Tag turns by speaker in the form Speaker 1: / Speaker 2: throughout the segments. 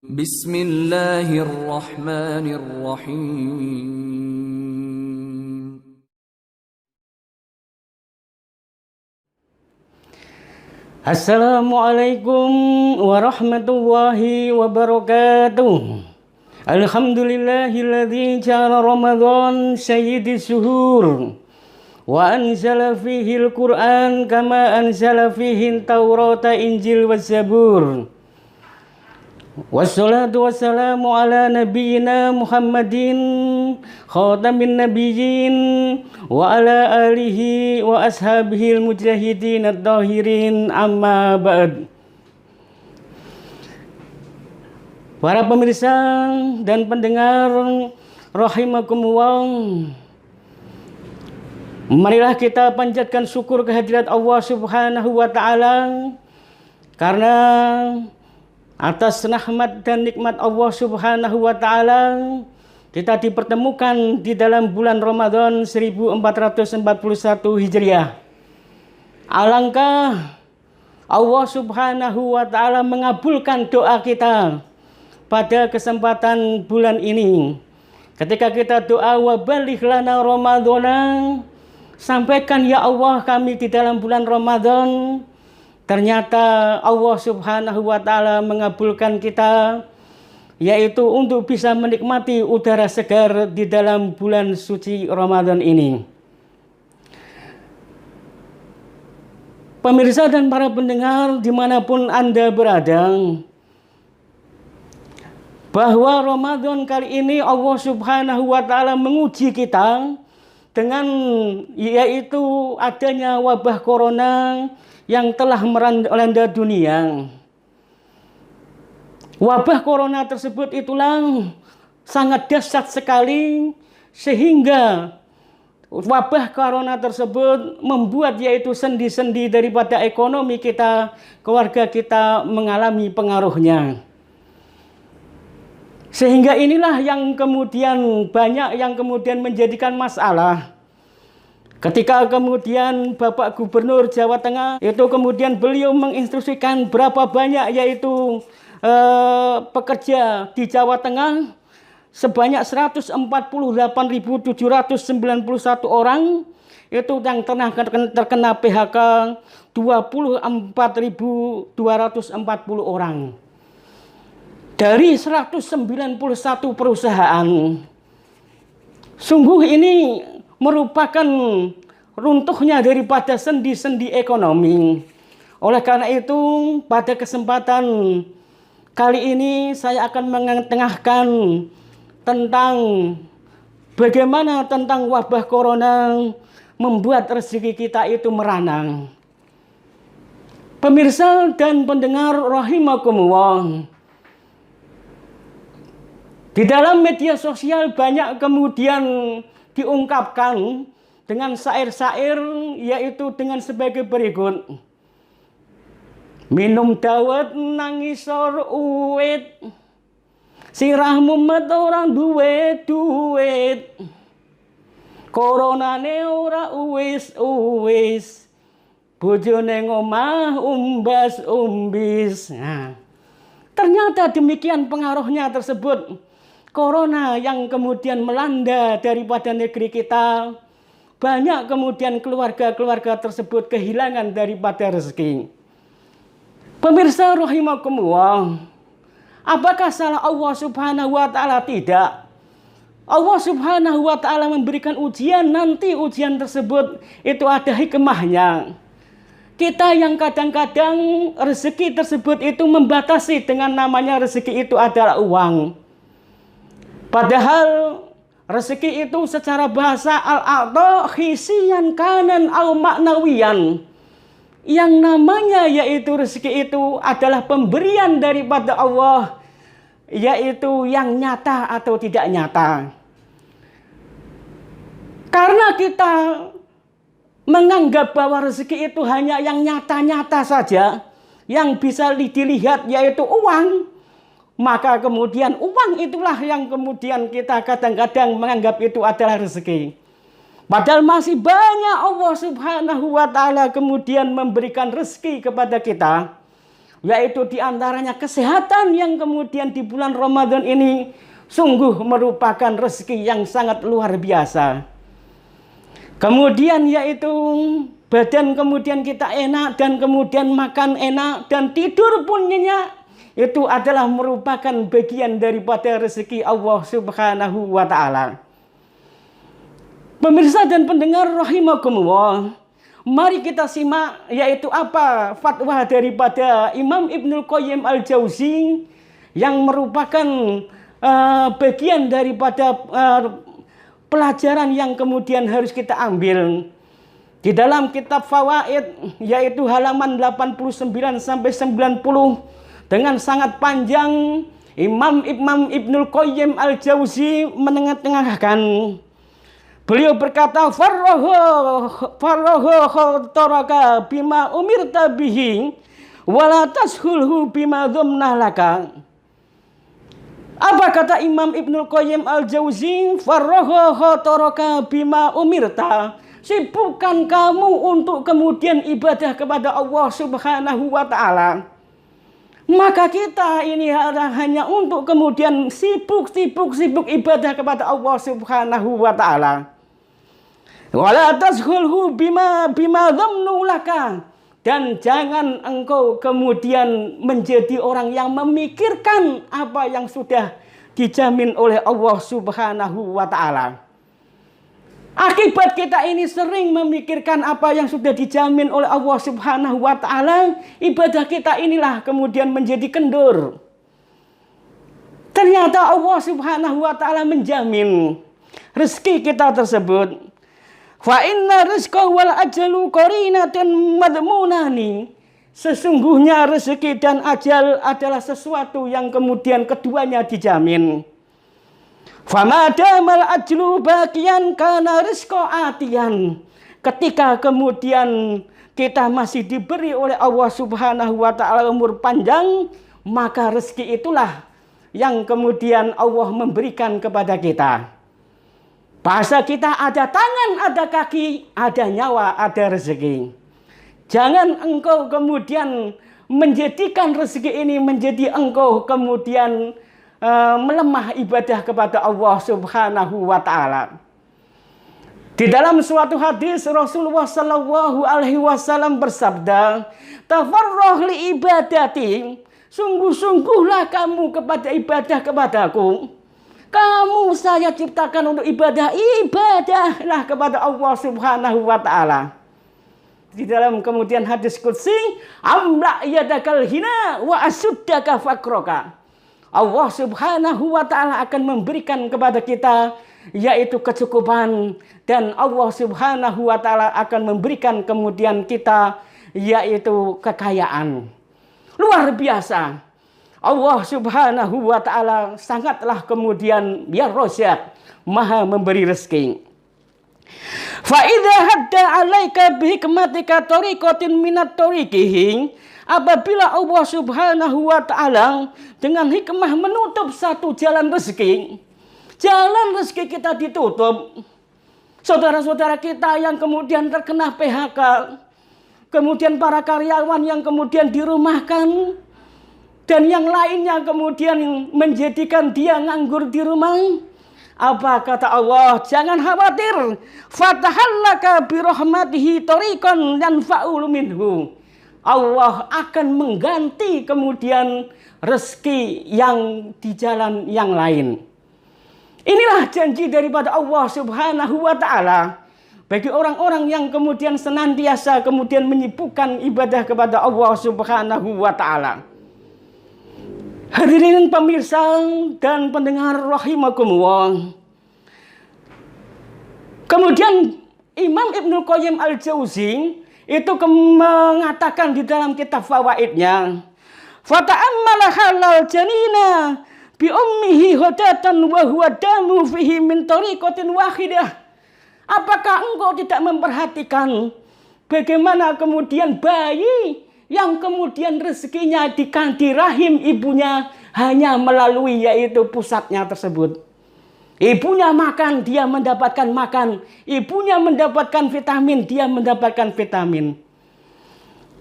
Speaker 1: Bismillahirrahmanirrahim.
Speaker 2: Assalamualaikum warahmatullahi wabarakatuh. Alhamdulillahilladzi ja'ala Ramadan sayyidis syuhur wa anzala fihil Qur'an kama anzala fihin Taurata Injil was Zabur. Wassalatu wassalamu ala nabiyyina Muhammadin khatamin nabiyyin wa ala alihi wa ashabihil mujahidin at-tahirin amma ba'd. Para pemirsa dan pendengar rahimakumullah, marilah kita panjatkan syukur kehadirat Allah Subhanahu wa taala karena atas rahmat dan nikmat Allah Subhanahu wa taala kita dipertemukan di dalam bulan Ramadan 1441 Hijriah. Alangkah Allah Subhanahu wa taala mengabulkan doa kita pada kesempatan bulan ini. Ketika kita doa wa baligh lana Ramadhana, sampaikan ya Allah kami di dalam bulan Ramadan. Ternyata Allah Subhanahu wa taala mengabulkan kita, yaitu untuk bisa menikmati udara segar di dalam bulan suci Ramadan ini. Pemirsa dan para pendengar dimanapun Anda berada, bahwa Ramadan kali ini Allah Subhanahu wa taala menguji kita dengan yaitu adanya wabah corona yang telah melanda dunia. Wabah corona tersebut itulah sangat dahsyat sekali, sehingga wabah corona tersebut membuat yaitu sendi-sendi daripada ekonomi kita, keluarga kita mengalami pengaruhnya. Sehingga inilah yang kemudian banyak yang kemudian menjadikan masalah. Ketika kemudian Bapak Gubernur Jawa Tengah itu kemudian beliau menginstruksikan berapa banyak yaitu pekerja di Jawa Tengah sebanyak 148.791 orang itu yang terkena PHK 24.240 orang. Dari 191 perusahaan. Sungguh ini merupakan runtuhnya daripada sendi-sendi ekonomi. Oleh karena itu, pada kesempatan kali ini saya akan mengetengahkan tentang bagaimana tentang wabah corona membuat rezeki kita itu meranang. Pemirsa dan pendengar rahimakumullah, di dalam media sosial banyak kemudian diungkapkan dengan syair-syair yaitu dengan sebagai berikut. Minum dawet nangisor uwit, sirahmu met orang duit, koronane ora uwis, bojone ngomah umbas-umbis. Nah, ternyata demikian pengaruhnya tersebut. Corona yang kemudian melanda daripada negeri kita, banyak kemudian keluarga-keluarga tersebut kehilangan daripada rezeki. Pemirsa rahimakumullah, apakah salah Allah Subhanahu wa taala? Tidak. Allah Subhanahu wa taala memberikan ujian, nanti ujian tersebut itu ada hikmahnya. Kita yang kadang-kadang rezeki tersebut itu membatasi dengan namanya rezeki itu adalah uang. Padahal rezeki itu secara bahasa al-a'ta khisian kanan au maknawiyan. Yang namanya yaitu rezeki itu adalah pemberian daripada Allah, yaitu yang nyata atau tidak nyata. Karena kita menganggap bahwa rezeki itu hanya yang nyata-nyata saja, yang bisa dilihat yaitu uang, maka kemudian uang itulah yang kemudian kita kadang-kadang menganggap itu adalah rezeki. Padahal masih banyak Allah Subhanahu wa taala kemudian memberikan rezeki kepada kita. yaitu diantaranya kesehatan yang kemudian di bulan Ramadan ini sungguh merupakan rezeki yang sangat luar biasa. Kemudian yaitu badan kemudian kita enak dan kemudian makan enak dan tidur pun nyenyak. Itu adalah merupakan bagian daripada rezeki Allah Subhanahu wa Ta'ala. Pemirsa dan pendengar rahimakumullah, mari kita simak yaitu apa fatwa daripada Imam Ibnul Qayyim Al-Jauzi yang merupakan bagian daripada pelajaran yang kemudian harus kita ambil. Di dalam kitab Fawaid yaitu halaman 89 sampai 90 dengan sangat panjang, Imam Ibnul Qayyim Al-Jauzi menengah-tengahkan. Beliau berkata, farroho taraka bima umirta bihi wala tashulhu bima dhamna laka. Apa kata Imam Ibnul Qayyim Al-Jauzi? Farroho taraka bima umirta. Sibukkan kamu untuk kemudian ibadah kepada Allah Subhanahu wa Ta'ala. Maka kita ini hanya untuk kemudian sibuk ibadah kepada Allah Subhanahu wa Ta'ala. Wala tashulhu bima dhamnu laka. Dan jangan engkau kemudian menjadi orang yang memikirkan apa yang sudah dijamin oleh Allah Subhanahu wa Ta'ala. Akibat kita ini sering memikirkan apa yang sudah dijamin oleh Allah Subhanahu wa Ta'ala, ibadah kita inilah kemudian menjadi kendur. Ternyata Allah Subhanahu wa Ta'ala menjamin rezeki kita tersebut. Fa inna rizqa wal ajalu qarinatun madmunani. Sesungguhnya rezeki dan ajal adalah sesuatu yang kemudian keduanya dijamin. Fama damal ajlu baqiyan kana rizqa atiyan. Ketika kemudian kita masih diberi oleh Allah Subhanahu wa Ta'ala umur panjang, maka rezeki itulah yang kemudian Allah memberikan kepada kita. Bahasa kita ada tangan, ada kaki, ada nyawa, ada rezeki. Jangan engkau kemudian menjadikan rezeki ini menjadi engkau kemudian melemah ibadah kepada Allah Subhanahu wa Ta'ala. Di dalam suatu hadis Rasulullah Sallallahu Alaihi Wasallam bersabda, tafarroh li ibadati, sungguh-sungguhlah kamu kepada ibadah kepadaku. Kamu saya ciptakan untuk ibadah, ibadahlah kepada Allah Subhanahu wa Ta'ala. Di dalam kemudian hadis qudsi, amla yadakal hina wa asuddaka fakroka. Allah Subhanahu wa Ta'ala akan memberikan kepada kita yaitu kecukupan, dan Allah Subhanahu wa Ta'ala akan memberikan kemudian kita yaitu kekayaan. Luar biasa. Allah Subhanahu wa Ta'ala sangatlah kemudian biar rosyad, maha memberi rezeki. Fa idza hadda 'alaika bi hikmatika tariqatin minat tariqihi, apabila Allah Subhanahu wa Ta'ala dengan hikmah menutup satu jalan rezeki kita ditutup. Saudara-saudara kita yang kemudian terkena PHK, kemudian para karyawan yang kemudian dirumahkan, dan yang lainnya kemudian menjadikan dia nganggur di rumah. Apa kata Allah? Jangan khawatir. Fatahallaka birahmatihi tariqan yanfa'u minhu. Allah akan mengganti kemudian rezeki yang di jalan yang lain. Inilah janji daripada Allah Subhanahu wa Ta'ala bagi orang-orang yang kemudian senantiasa kemudian menyibukkan ibadah kepada Allah Subhanahu wa Ta'ala. Hadirin pemirsa dan pendengar rahimakumullah. Kemudian Imam Ibnul Qayyim Al-Jauzi itu mengatakan di dalam kitab Fawaidnya, fata'ammala halal janina bi ummihi hodatan wa huwa damu fihi min tariqatin wahidah. Apakah engkau tidak memperhatikan bagaimana kemudian bayi yang kemudian rezekinya di rahim ibunya hanya melalui yaitu pusatnya tersebut. Ibunya makan, dia mendapatkan makan. Ibunya mendapatkan vitamin, dia mendapatkan vitamin.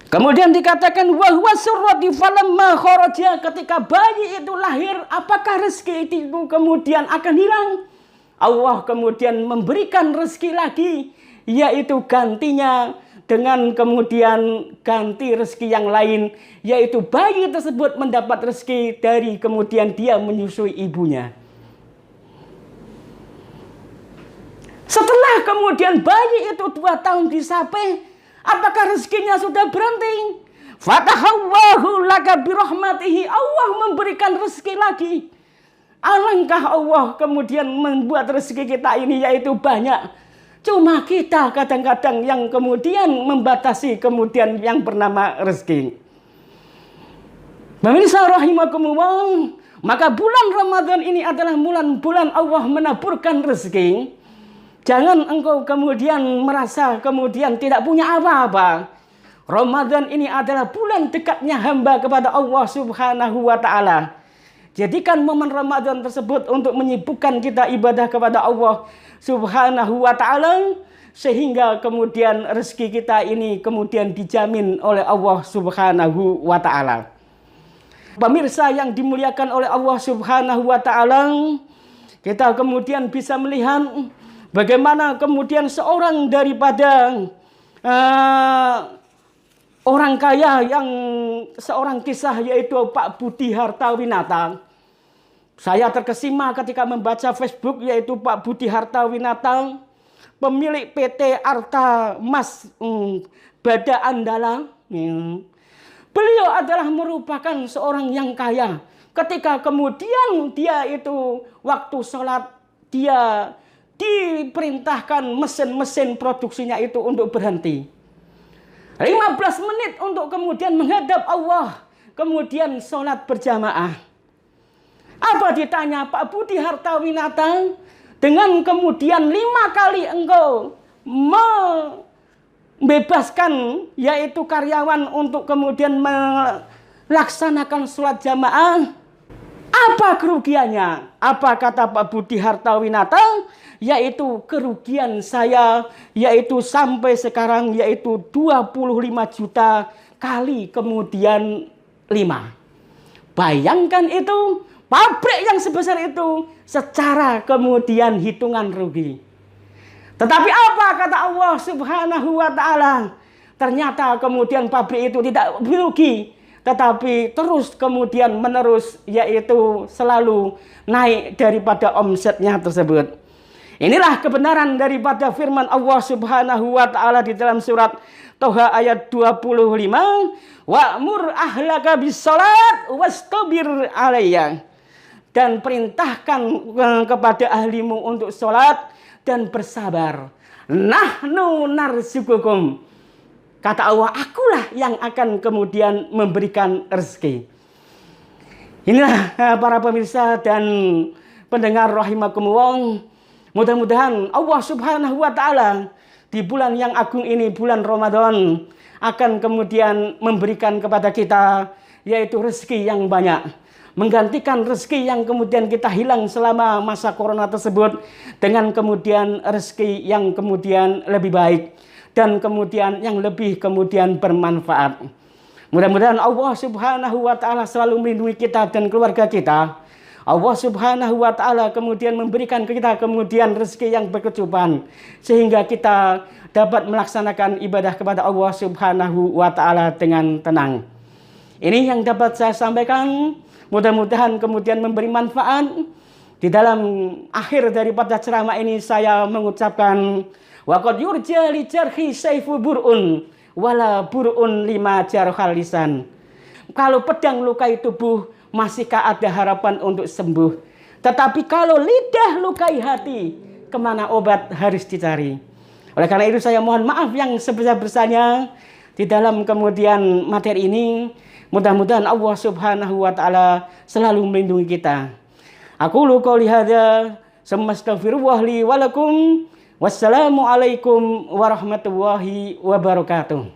Speaker 2: Kemudian dikatakan wa huwa surrati falamma kharaja, ketika bayi itu lahir, apakah rezeki itu kemudian akan hilang? Allah kemudian memberikan rezeki lagi, yaitu gantinya dengan kemudian ganti rezeki yang lain, yaitu bayi tersebut mendapat rezeki dari kemudian dia menyusui ibunya. Setelah kemudian bayi itu 2 tahun disapai, apakah rezekinya sudah berhenti? Fatahallahu laka birahmatihi, Allah memberikan rezeki lagi. Alangkah Allah kemudian membuat rezeki kita ini yaitu banyak. Cuma kita kadang-kadang yang kemudian membatasi kemudian yang bernama rezeki. Pemirsa rahimakumullah, maka bulan Ramadan ini adalah bulan Allah menaburkan rezeki. Jangan engkau kemudian merasa kemudian tidak punya apa-apa. Ramadan ini adalah bulan dekatnya hamba kepada Allah Subhanahu wa ta'ala. Jadikan momen Ramadan tersebut untuk menyibukkan kita ibadah kepada Allah Subhanahu wa ta'ala, sehingga kemudian rezeki kita ini kemudian dijamin oleh Allah Subhanahu wa ta'ala. Pemirsa yang dimuliakan oleh Allah Subhanahu wa ta'ala, kita kemudian bisa melihat bagaimana kemudian seorang daripada orang kaya yang seorang kisah, yaitu Pak Budi Hartawinata. Saya terkesima ketika membaca Facebook, yaitu Pak Budi Hartawinata, pemilik PT Arta Mas Bada Andala. Beliau adalah merupakan seorang yang kaya. Ketika kemudian dia itu waktu sholat, dia diperintahkan mesin-mesin produksinya itu untuk berhenti. 15 menit untuk kemudian menghadap Allah, kemudian sholat berjamaah. Apa ditanya Pak Budi Hartawinata? Dengan kemudian 5 kali engkau membebaskan yaitu karyawan untuk kemudian melaksanakan sholat jamaah, apa kerugiannya? Apa kata Pak Budi Hartawinata? Yaitu kerugian saya yaitu sampai sekarang yaitu 25 juta kali kemudian 5. Bayangkan itu, pabrik yang sebesar itu secara kemudian hitungan rugi. Tetapi apa kata Allah Subhanahu wa ta'ala? Ternyata kemudian pabrik itu tidak rugi, tetapi terus kemudian menerus, yaitu selalu naik daripada omsetnya tersebut. Inilah kebenaran daripada firman Allah Subhanahu wa ta'ala di dalam surat Toha ayat 25. Wa'mur ahlaka bis-shalat wastabir 'alaiha. Dan perintahkan kepada ahlimu untuk sholat dan bersabar. Nahnu narzuqukum. Kata Allah, akulah yang akan kemudian memberikan rezeki. Inilah para pemirsa dan pendengar rahimakumullah. Mudah-mudahan Allah Subhanahu wa ta'ala di bulan yang agung ini, bulan Ramadan, akan kemudian memberikan kepada kita yaitu rezeki yang banyak. Menggantikan rezeki yang kemudian kita hilang selama masa corona tersebut dengan kemudian rezeki yang kemudian lebih baik dan kemudian yang lebih kemudian bermanfaat. Mudah-mudahan Allah Subhanahu wa ta'ala selalu melindungi kita dan keluarga kita. Allah Subhanahu wa ta'ala kemudian memberikan kita kemudian rezeki yang berkecukupan, sehingga kita dapat melaksanakan ibadah kepada Allah Subhanahu wa ta'ala dengan tenang. Ini yang dapat saya sampaikan. Mudah-mudahan kemudian memberi manfaat. Di dalam akhir daripada ceramah ini saya mengucapkan waqad yurja li jarhi sayfu bur'un wala bur'un lima jarhal lisan. Kalau pedang lukai tubuh, masihkah ada harapan untuk sembuh? Tetapi kalau lidah lukai hati, kemana obat harus dicari? Oleh karena itu saya mohon maaf yang sebesar-besarnya di dalam kemudian materi ini. Mudah-mudahan Allah Subhanahu wa ta'ala selalu melindungi kita. Aqulu qouli hadza, astaghfirullah li wa lakum. Wassalamualaikum warahmatullahi wabarakatuh.